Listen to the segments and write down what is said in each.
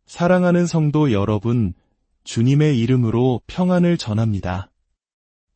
사랑하는 성도 여러분, 주님의 이름으로 평안을 전합니다.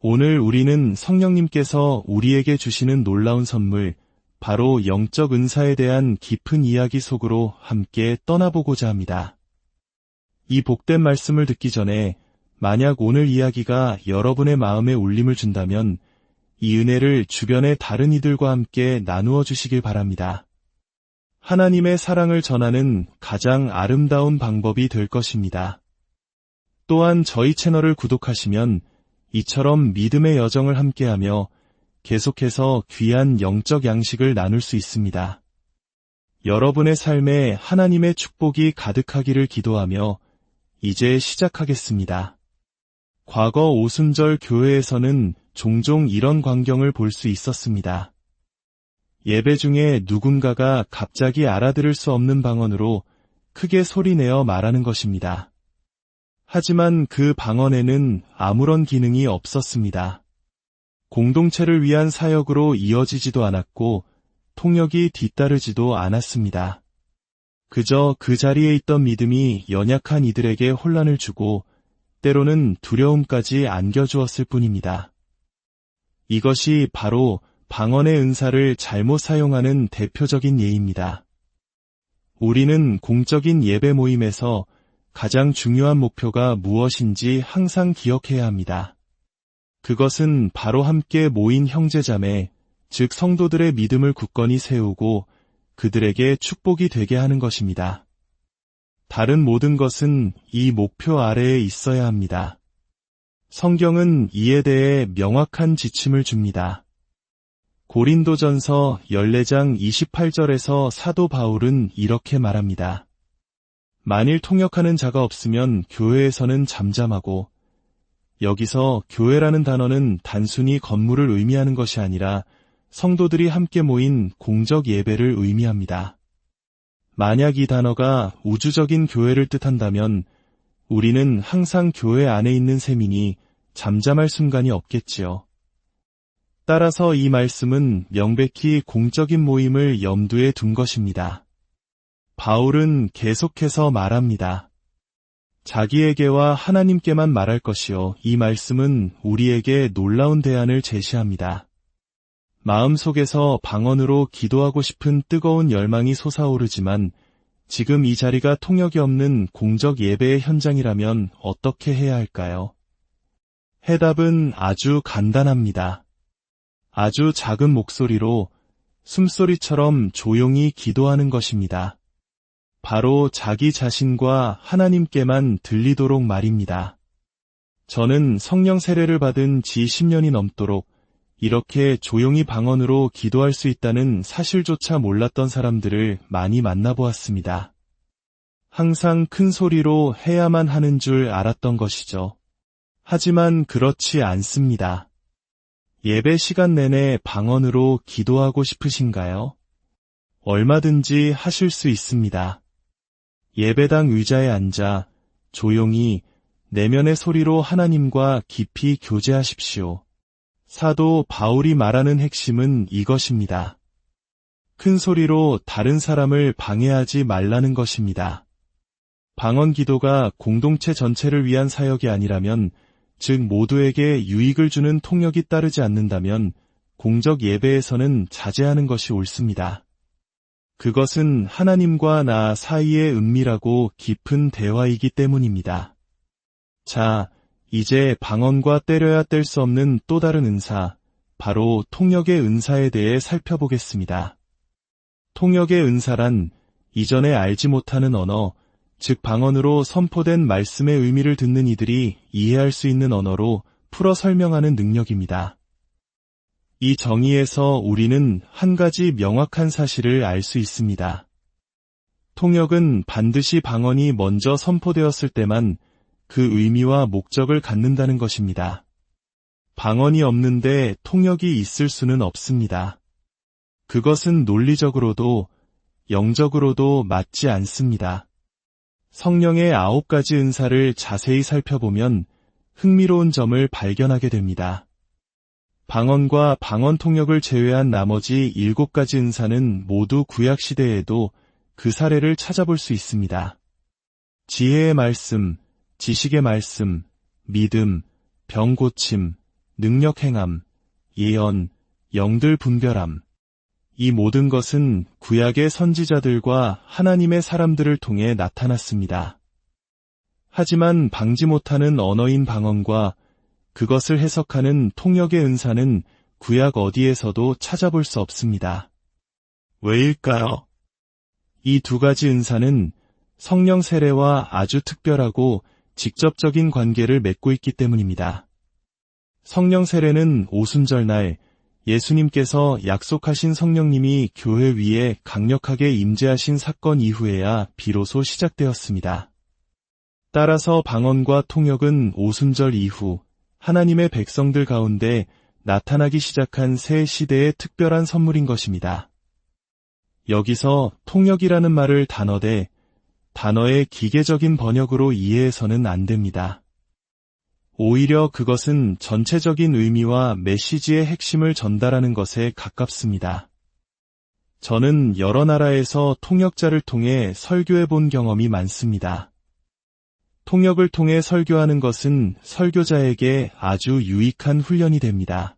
오늘 우리는 성령님께서 우리에게 주시는 놀라운 선물, 바로 영적 은사에 대한 깊은 이야기 속으로 함께 떠나보고자 합니다. 이 복된 말씀을 듣기 전에 만약 오늘 이야기가 여러분의 마음에 울림을 준다면 이 은혜를 주변의 다른 이들과 함께 나누어 주시길 바랍니다. 하나님의 사랑을 전하는 가장 아름다운 방법이 될 것입니다. 또한 저희 채널을 구독하시면 이처럼 믿음의 여정을 함께하며 계속해서 귀한 영적 양식을 나눌 수 있습니다. 여러분의 삶에 하나님의 축복이 가득하기를 기도하며 이제 시작하겠습니다. 과거 오순절 교회에서는 종종 이런 광경을 볼 수 있었습니다. 예배 중에 누군가가 갑자기 알아들을 수 없는 방언으로 크게 소리내어 말하는 것입니다. 하지만 그 방언에는 아무런 기능이 없었습니다. 공동체를 위한 사역으로 이어지지도 않았고 통역이 뒤따르지도 않았습니다. 그저 그 자리에 있던 믿음이 연약한 이들에게 혼란을 주고 때로는 두려움까지 안겨주었을 뿐입니다. 이것이 바로 방언의 은사를 잘못 사용하는 대표적인 예입니다. 우리는 공적인 예배 모임에서 가장 중요한 목표가 무엇인지 항상 기억해야 합니다. 그것은 바로 함께 모인 형제자매, 즉 성도들의 믿음을 굳건히 세우고 그들에게 축복이 되게 하는 것입니다. 다른 모든 것은 이 목표 아래에 있어야 합니다. 성경은 이에 대해 명확한 지침을 줍니다. 고린도전서 14장 28절에서 사도 바울은 이렇게 말합니다. 만일 통역하는 자가 없으면 교회에서는 잠잠하고, 여기서 교회라는 단어는 단순히 건물을 의미하는 것이 아니라 성도들이 함께 모인 공적 예배를 의미합니다. 만약 이 단어가 우주적인 교회를 뜻한다면 우리는 항상 교회 안에 있는 셈이니 잠잠할 순간이 없겠지요. 따라서 이 말씀은 명백히 공적인 모임을 염두에 둔 것입니다. 바울은 계속해서 말합니다. 자기에게와 하나님께만 말할 것이요. 이 말씀은 우리에게 놀라운 대안을 제시합니다. 마음속에서 방언으로 기도하고 싶은 뜨거운 열망이 솟아오르지만 지금 이 자리가 통역이 없는 공적 예배의 현장이라면 어떻게 해야 할까요? 해답은 아주 간단합니다. 아주 작은 목소리로 숨소리처럼 조용히 기도하는 것입니다. 바로 자기 자신과 하나님께만 들리도록 말입니다. 저는 성령 세례를 받은 지 10년이 넘도록 이렇게 조용히 방언으로 기도할 수 있다는 사실조차 몰랐던 사람들을 많이 만나보았습니다. 항상 큰 소리로 해야만 하는 줄 알았던 것이죠. 하지만 그렇지 않습니다. 예배 시간 내내 방언으로 기도하고 싶으신가요? 얼마든지 하실 수 있습니다. 예배당 의자에 앉아 조용히 내면의 소리로 하나님과 깊이 교제하십시오. 사도 바울이 말하는 핵심은 이것입니다. 큰 소리로 다른 사람을 방해하지 말라는 것입니다. 방언 기도가 공동체 전체를 위한 사역이 아니라면, 즉 모두에게 유익을 주는 통역이 따르지 않는다면 공적 예배에서는 자제하는 것이 옳습니다. 그것은 하나님과 나 사이의 은밀하고 깊은 대화이기 때문입니다. 자, 이제 방언과 때려야 뗄 수 없는 또 다른 은사, 바로 통역의 은사에 대해 살펴보겠습니다. 통역의 은사란 이전에 알지 못하는 언어, 즉 방언으로 선포된 말씀의 의미를 듣는 이들이 이해할 수 있는 언어로 풀어 설명하는 능력입니다. 이 정의에서 우리는 한 가지 명확한 사실을 알 수 있습니다. 통역은 반드시 방언이 먼저 선포되었을 때만 그 의미와 목적을 갖는다는 것입니다. 방언이 없는데 통역이 있을 수는 없습니다. 그것은 논리적으로도 영적으로도 맞지 않습니다. 성령의 9가지 은사를 자세히 살펴보면 흥미로운 점을 발견하게 됩니다. 방언과 방언 통역을 제외한 나머지 7가지 은사는 모두 구약시대에도 그 사례를 찾아볼 수 있습니다. 지혜의 말씀, 지식의 말씀, 믿음, 병 고침, 능력 행함, 예언, 영들 분별함. 이 모든 것은 구약의 선지자들과 하나님의 사람들을 통해 나타났습니다. 하지만 방지 못하는 언어인 방언과 그것을 해석하는 통역의 은사는 구약 어디에서도 찾아볼 수 없습니다. 왜일까요? 이 두 가지 은사는 성령 세례와 아주 특별하고 직접적인 관계를 맺고 있기 때문입니다. 성령 세례는 오순절날 예수님께서 약속하신 성령님이 교회 위에 강력하게 임재하신 사건 이후에야 비로소 시작되었습니다. 따라서 방언과 통역은 오순절 이후 하나님의 백성들 가운데 나타나기 시작한 새 시대의 특별한 선물인 것입니다. 여기서 통역이라는 말을 단어의 기계적인 번역으로 이해해서는 안 됩니다. 오히려 그것은 전체적인 의미와 메시지의 핵심을 전달하는 것에 가깝습니다. 저는 여러 나라에서 통역자를 통해 설교해 본 경험이 많습니다. 통역을 통해 설교하는 것은 설교자에게 아주 유익한 훈련이 됩니다.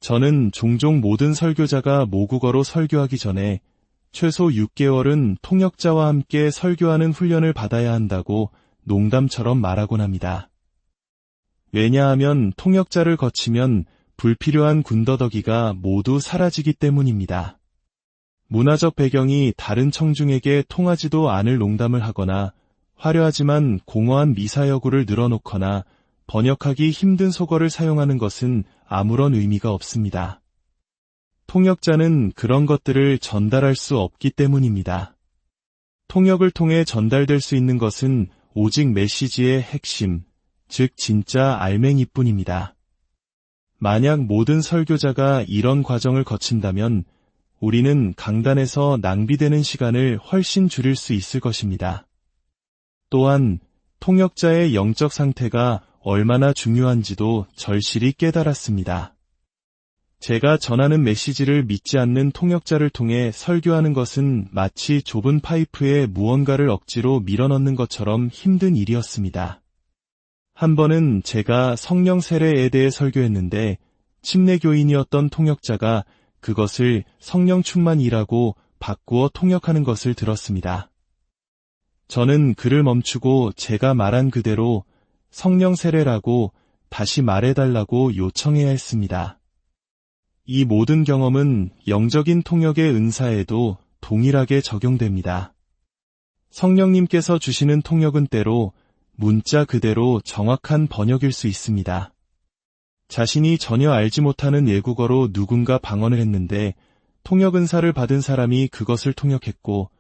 저는 종종 모든 설교자가 모국어로 설교하기 전에 최소 6개월은 통역자와 함께 설교하는 훈련을 받아야 한다고 농담처럼 말하곤 합니다. 왜냐하면 통역자를 거치면 불필요한 군더더기가 모두 사라지기 때문입니다. 문화적 배경이 다른 청중에게 통하지도 않을 농담을 하거나 화려하지만 공허한 미사여구를 늘어놓거나 번역하기 힘든 속어를 사용하는 것은 아무런 의미가 없습니다. 통역자는 그런 것들을 전달할 수 없기 때문입니다. 통역을 통해 전달될 수 있는 것은 오직 메시지의 핵심, 즉 진짜 알맹이뿐입니다. 만약 모든 설교자가 이런 과정을 거친다면 우리는 강단에서 낭비되는 시간을 훨씬 줄일 수 있을 것입니다. 또한 통역자의 영적 상태가 얼마나 중요한지도 절실히 깨달았습니다. 제가 전하는 메시지를 믿지 않는 통역자를 통해 설교하는 것은 마치 좁은 파이프에 무언가를 억지로 밀어넣는 것처럼 힘든 일이었습니다. 한 번은 제가 성령 세례에 대해 설교했는데 침례교인이었던 통역자가 그것을 성령 충만이라고 바꾸어 통역하는 것을 들었습니다. 저는 그를 멈추고 제가 말한 그대로 성령 세례라고 다시 말해달라고 요청해야 했습니다. 이 모든 경험은 영적인 통역의 은사에도 동일하게 적용됩니다. 성령님께서 주시는 통역은 때로 문자 그대로 정확한 번역일 수 있습니다. 자신이 전혀 알지 못하는 외국어로 누군가 방언을 했는데 통역 은사를 받은 사람이 그것을 통역했고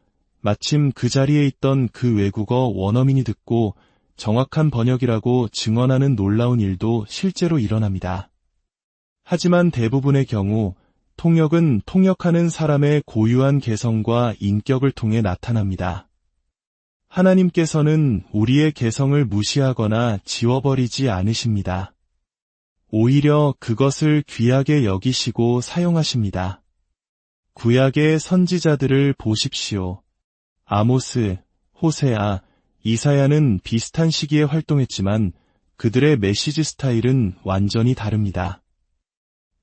마침 그 자리에 있던 그 외국어 원어민이 듣고 정확한 번역이라고 증언하는 놀라운 일도 실제로 일어납니다. 하지만 대부분의 경우 통역은 통역하는 사람의 고유한 개성과 인격을 통해 나타납니다. 하나님께서는 우리의 개성을 무시하거나 지워버리지 않으십니다. 오히려 그것을 귀하게 여기시고 사용하십니다. 구약의 선지자들을 보십시오. 아모스, 호세아, 이사야는 비슷한 시기에 활동했지만 그들의 메시지 스타일은 완전히 다릅니다.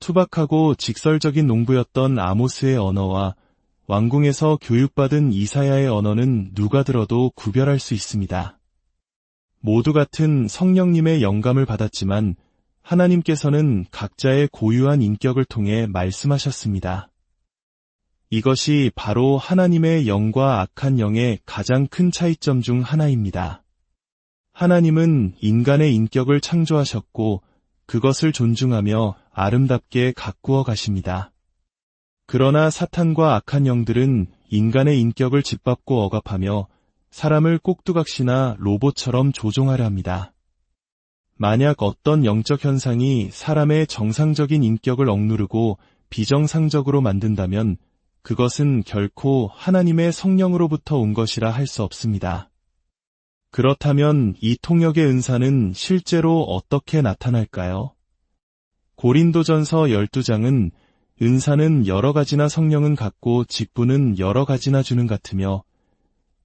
투박하고 직설적인 농부였던 아모스의 언어와 왕궁에서 교육받은 이사야의 언어는 누가 들어도 구별할 수 있습니다. 모두 같은 성령님의 영감을 받았지만 하나님께서는 각자의 고유한 인격을 통해 말씀하셨습니다. 이것이 바로 하나님의 영과 악한 영의 가장 큰 차이점 중 하나입니다. 하나님은 인간의 인격을 창조하셨고 그것을 존중하며 아름답게 가꾸어 가십니다. 그러나 사탄과 악한 영들은 인간의 인격을 짓밟고 억압하며 사람을 꼭두각시나 로봇처럼 조종하려 합니다. 만약 어떤 영적 현상이 사람의 정상적인 인격을 억누르고 비정상적으로 만든다면 그것은 결코 하나님의 성령으로부터 온 것이라 할 수 없습니다. 그렇다면 이 통역의 은사는 실제로 어떻게 나타날까요? 고린도전서 12장은 은사는 여러 가지나 성령은 같고 직분은 여러 가지나 주는 같으며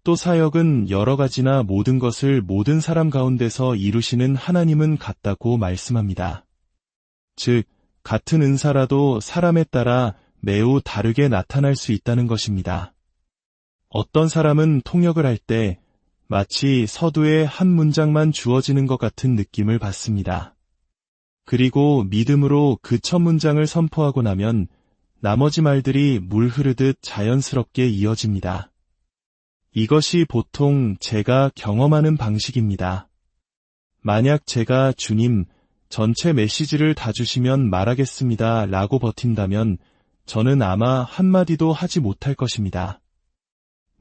또 사역은 여러 가지나 모든 것을 모든 사람 가운데서 이루시는 하나님은 같다고 말씀합니다. 즉, 같은 은사라도 사람에 따라 매우 다르게 나타날 수 있다는 것입니다. 어떤 사람은 통역을 할 때 마치 서두에 한 문장만 주어지는 것 같은 느낌을 받습니다. 그리고 믿음으로 그 첫 문장을 선포하고 나면 나머지 말들이 물 흐르듯 자연스럽게 이어집니다. 이것이 보통 제가 경험하는 방식입니다. 만약 제가 주님, 전체 메시지를 다 주시면 말하겠습니다 라고 버틴다면 저는 아마 한마디도 하지 못할 것입니다.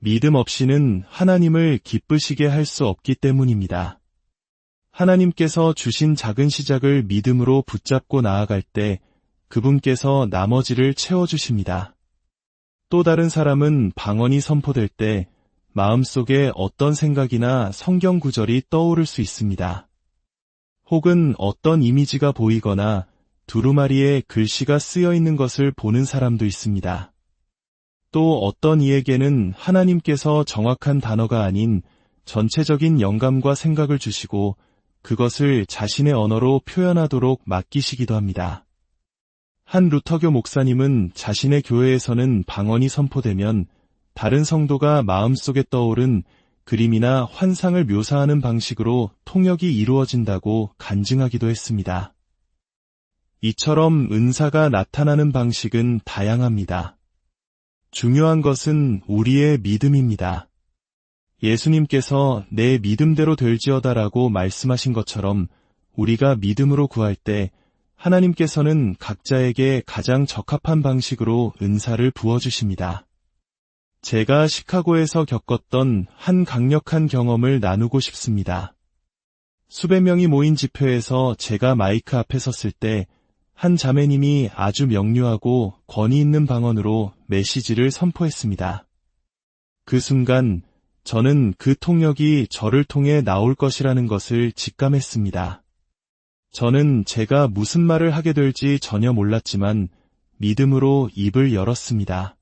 믿음 없이는 하나님을 기쁘시게 할 수 없기 때문입니다. 하나님께서 주신 작은 시작을 믿음으로 붙잡고 나아갈 때 그분께서 나머지를 채워주십니다. 또 다른 사람은 방언이 선포될 때 마음속에 어떤 생각이나 성경 구절이 떠오를 수 있습니다. 혹은 어떤 이미지가 보이거나 두루마리에 글씨가 쓰여 있는 것을 보는 사람도 있습니다. 또 어떤 이에게는 하나님께서 정확한 단어가 아닌 전체적인 영감과 생각을 주시고 그것을 자신의 언어로 표현하도록 맡기시기도 합니다. 한 루터교 목사님은 자신의 교회에서는 방언이 선포되면 다른 성도가 마음속에 떠오른 그림이나 환상을 묘사하는 방식으로 통역이 이루어진다고 간증하기도 했습니다. 이처럼 은사가 나타나는 방식은 다양합니다. 중요한 것은 우리의 믿음입니다. 예수님께서 내 믿음대로 될지어다라고 말씀하신 것처럼 우리가 믿음으로 구할 때 하나님께서는 각자에게 가장 적합한 방식으로 은사를 부어주십니다. 제가 시카고에서 겪었던 한 강력한 경험을 나누고 싶습니다. 수백 명이 모인 집회에서 제가 마이크 앞에 섰을 때 한 자매님이 아주 명료하고 권위 있는 방언으로 메시지를 선포했습니다. 그 순간 저는 그 통역이 저를 통해 나올 것이라는 것을 직감했습니다. 저는 제가 무슨 말을 하게 될지 전혀 몰랐지만 믿음으로 입을 열었습니다.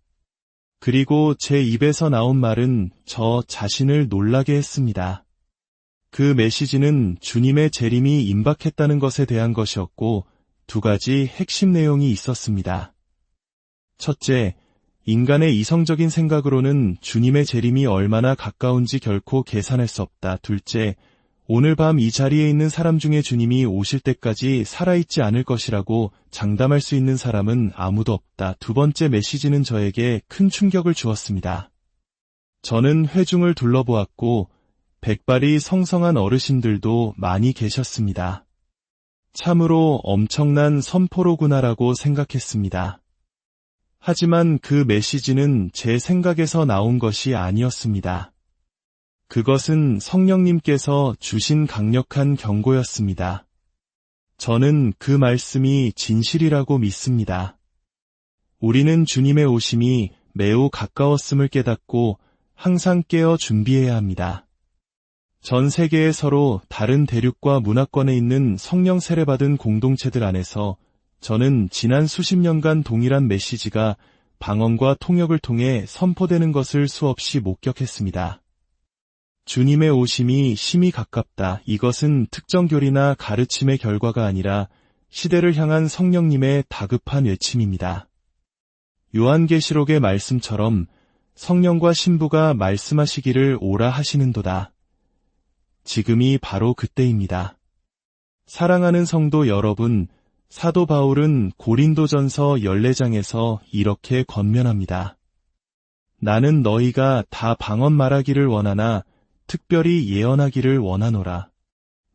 그리고 제 입에서 나온 말은 저 자신을 놀라게 했습니다. 그 메시지는 주님의 재림이 임박했다는 것에 대한 것이었고 두 가지 핵심 내용이 있었습니다. 첫째, 인간의 이성적인 생각으로는 주님의 재림이 얼마나 가까운지 결코 계산할 수 없다. 둘째, 오늘 밤 이 자리에 있는 사람 중에 주님이 오실 때까지 살아있지 않을 것이라고 장담할 수 있는 사람은 아무도 없다. 두 번째 메시지는 저에게 큰 충격을 주었습니다. 저는 회중을 둘러보았고 백발이 성성한 어르신들도 많이 계셨습니다. 참으로 엄청난 선포로구나라고 생각했습니다. 하지만 그 메시지는 제 생각에서 나온 것이 아니었습니다. 그것은 성령님께서 주신 강력한 경고였습니다. 저는 그 말씀이 진실이라고 믿습니다. 우리는 주님의 오심이 매우 가까웠음을 깨닫고 항상 깨어 준비해야 합니다. 전 세계에 서로 다른 대륙과 문화권에 있는 성령 세례받은 공동체들 안에서 저는 지난 수십 년간 동일한 메시지가 방언과 통역을 통해 선포되는 것을 수없이 목격했습니다. 주님의 오심이 심히 가깝다. 이것은 특정 교리나 가르침의 결과가 아니라 시대를 향한 성령님의 다급한 외침입니다. 요한계시록의 말씀처럼 성령과 신부가 말씀하시기를 오라 하시는도다. 지금이 바로 그때입니다. 사랑하는 성도 여러분, 사도 바울은 고린도전서 14장에서 이렇게 권면합니다. 나는 너희가 다 방언 말하기를 원하나 특별히 예언하기를 원하노라.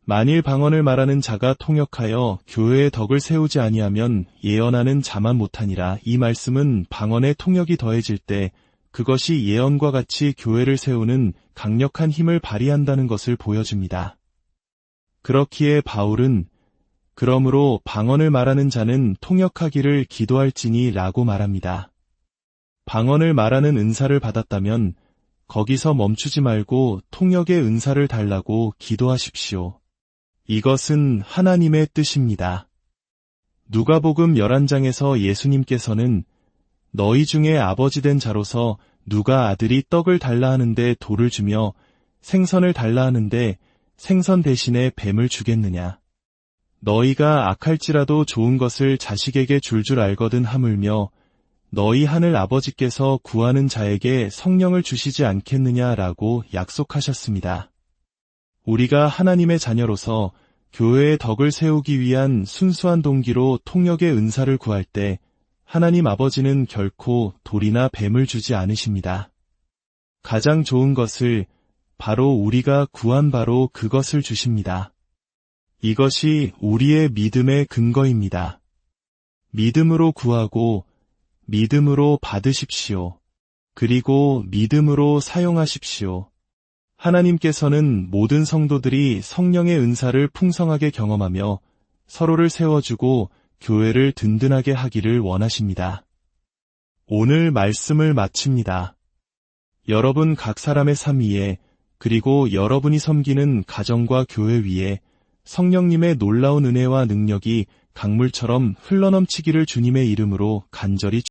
만일 방언을 말하는 자가 통역하여 교회의 덕을 세우지 아니하면 예언하는 자만 못하니라. 이 말씀은 방언의 통역이 더해질 때 그것이 예언과 같이 교회를 세우는 강력한 힘을 발휘한다는 것을 보여줍니다. 그렇기에 바울은 그러므로 방언을 말하는 자는 통역하기를 기도할지니 라고 말합니다. 방언을 말하는 은사를 받았다면 거기서 멈추지 말고 통역의 은사를 달라고 기도하십시오. 이것은 하나님의 뜻입니다. 누가복음 11장에서 예수님께서는 너희 중에 아버지 된 자로서 누가 아들이 떡을 달라 하는데 돌을 주며 생선을 달라 하는데 생선 대신에 뱀을 주겠느냐. 너희가 악할지라도 좋은 것을 자식에게 줄 알거든 하물며 너희 하늘 아버지께서 구하는 자에게 성령을 주시지 않겠느냐라고 약속하셨습니다. 우리가 하나님의 자녀로서 교회의 덕을 세우기 위한 순수한 동기로 통역의 은사를 구할 때 하나님 아버지는 결코 돌이나 뱀을 주지 않으십니다. 가장 좋은 것을 바로 우리가 구한 바로 그것을 주십니다. 이것이 우리의 믿음의 근거입니다. 믿음으로 구하고 믿음으로 받으십시오. 그리고 믿음으로 사용하십시오. 하나님께서는 모든 성도들이 성령의 은사를 풍성하게 경험하며 서로를 세워주고 교회를 든든하게 하기를 원하십니다. 오늘 말씀을 마칩니다. 여러분 각 사람의 삶 위에 그리고 여러분이 섬기는 가정과 교회 위에 성령님의 놀라운 은혜와 능력이 강물처럼 흘러넘치기를 주님의 이름으로 간절히